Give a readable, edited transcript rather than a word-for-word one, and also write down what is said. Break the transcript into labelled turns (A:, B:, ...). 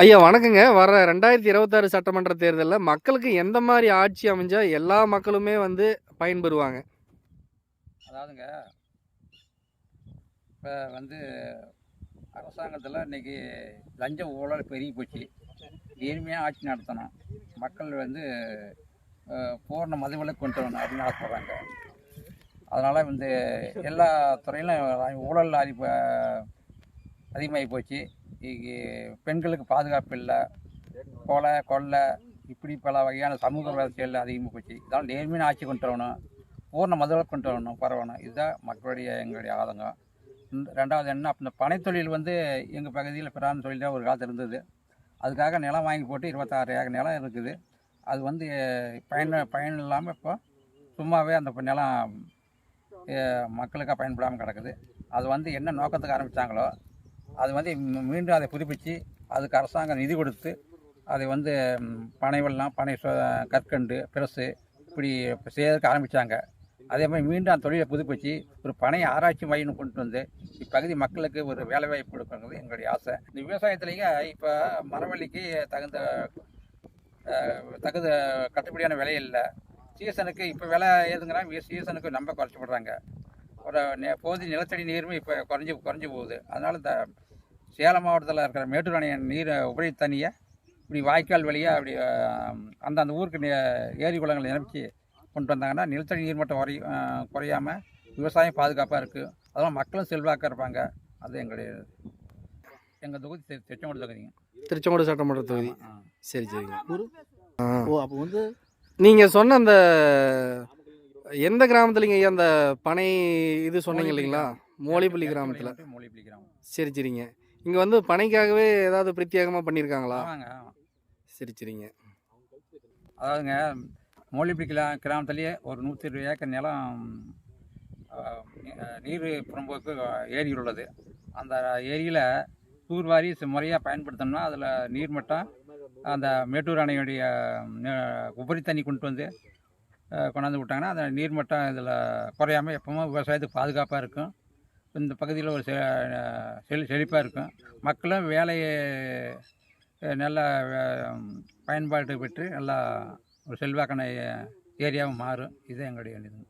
A: ஐயா வணக்கங்க. வர 2026 சட்டமன்ற தேர்தல்ல மக்களுக்கு எந்த மாரி ஆட்சி அமைஞ்சா எல்லா மக்களுமே வந்து பயன்பெறுவாங்க?
B: அதாவதுங்க, இப்போ வந்து அரசாங்கத்தில் இன்னைக்கு லஞ்ச ஊழல் பெருகி போச்சு. நேர்மையாக ஆட்சி நடத்தணும், மக்கள் வந்து பூர்ண மதுவிலக்கு கொண்டு வரணும் அப்படின்னு ஆசைப்படுறாங்க. அதனால் வந்து எல்லா துறையிலும் ஊழல் அதிகமாகி போச்சு. பெண்களுக்கு பாதுகாப்பு இல்லை, கொலை கொள்ளை இப்படி பல வகையான சமூக வளர்ச்சிகள் அதிகமாக போச்சு. இதனால் நேர்மையான ஆட்சி கொண்டு வரணும், பூர்ண மதுவிலக்கு கொண்டு வரணும், பரவணும். இதுதான் எங்களுடைய ஆதங்கம். ரெண்டாவது என்ன, அப்போ இந்த பனைத்தொழில் வந்து எங்கள் பகுதியில் பிரதான தொழிலாக ஒரு காலத்தில் இருந்தது. அதுக்காக நிலம் வாங்கி போட்டு 26 ஏக்கர் நிலம் இருக்குது. அது வந்து பயன் இல்லாமல் இப்போ சும்மாவே அந்த நிலம் மக்களுக்காக பயன்படாமல் கிடக்குது. அது வந்து என்ன நோக்கத்துக்கு ஆரம்பித்தாங்களோ அது வந்து மீண்டும் அதை புதுப்பித்து அதுக்கு அரசாங்கம் நிதி கொடுத்து அதை வந்து பனை வெள்ளம், பனை கற்கண்டு, பிரசு இப்படி செய்யறதுக்கு ஆரம்பித்தாங்க. அதே மாதிரி மீண்டும் அந்த தொழிலை புதுப்பிச்சு ஒரு பனை ஆராய்ச்சி மையம் கொண்டு வந்து இப்பகுதி மக்களுக்கு ஒரு வேலைவாய்ப்பு கொடுக்கறது எங்களுடைய ஆசை. இந்த விவசாயத்துலேயே இப்போ மரவள்ளிக்கு தகுந்த கட்டுப்படியான விலை இல்லை. சீசனுக்கு இப்போ விலை ஏதுங்கிறாங்க, சீசனுக்கு ரொம்ப குறைச்சிப்படுறாங்க. ஒரு போதிய நிலத்தடி நீரும் இப்போ குறைஞ்சி போகுது. அதனால் இந்த சேலம் மாவட்டத்தில் இருக்கிற மேட்டூர் அணை நீர் உபரி தண்ணியை இப்படி வாய்க்கால் வழியாக அப்படி அந்த ஊருக்கு ஏரி குளங்களை நிரப்பிச்சு கொண்டு வந்தாங்கன்னா நிலத்தடி நீர்மட்டம் குறையாமல் விவசாயம் பாதுகாப்பாக இருக்குது. அதெல்லாம் மக்களும் செல்வாக்காக இருப்பாங்க. அது எங்கள் தொகுதி திருச்செங்கோடு தொகுதிங்க.
A: திருச்செங்கோடு சட்டமன்ற தொகுதி. சரி சரிங்க.
B: அப்போ வந்து
A: நீங்கள் சொன்ன அந்த எந்த கிராமத்துலங்க ஐயா அந்த பனை இது சொன்னீங்க இல்லைங்களா? மோலிப்பள்ளி கிராமத்தில்.
B: மோலிப்பள்ளி கிராமம்.
A: சரி சரிங்க. இங்கே வந்து பனைக்காகவே ஏதாவது பிரத்யேகமாக பண்ணியிருக்காங்களா? சரி சரிங்க.
B: அதாவதுங்க, மோலிப்பள்ளி கிராமத்துலேயே ஒரு 120 ஏக்கர் நிலம் நீர் புறம்போக்கு ஏரியில் உள்ளது. அந்த ஏரியில் தூர்வாரி முறையாக பயன்படுத்தணும்னா அதில் நீர்மட்டம் அந்த மேட்டூர் அணையுடைய உபரி தண்ணி கொண்டாந்து விட்டாங்கன்னா அந்த நீர்மட்டம் இதில் குறையாமல் எப்பவும் விவசாயத்துக்கு பாதுகாப்பாக இருக்கும். இந்த பகுதியில் ஒரு செழிப்பாக இருக்கும். மக்களும் வேலையை நல்ல பயன்பாடு பெற்று நல்லா ஒரு செல்வாக்கான ஏரியாவும் மாறும். இதுதான் எங்களுடைய இது.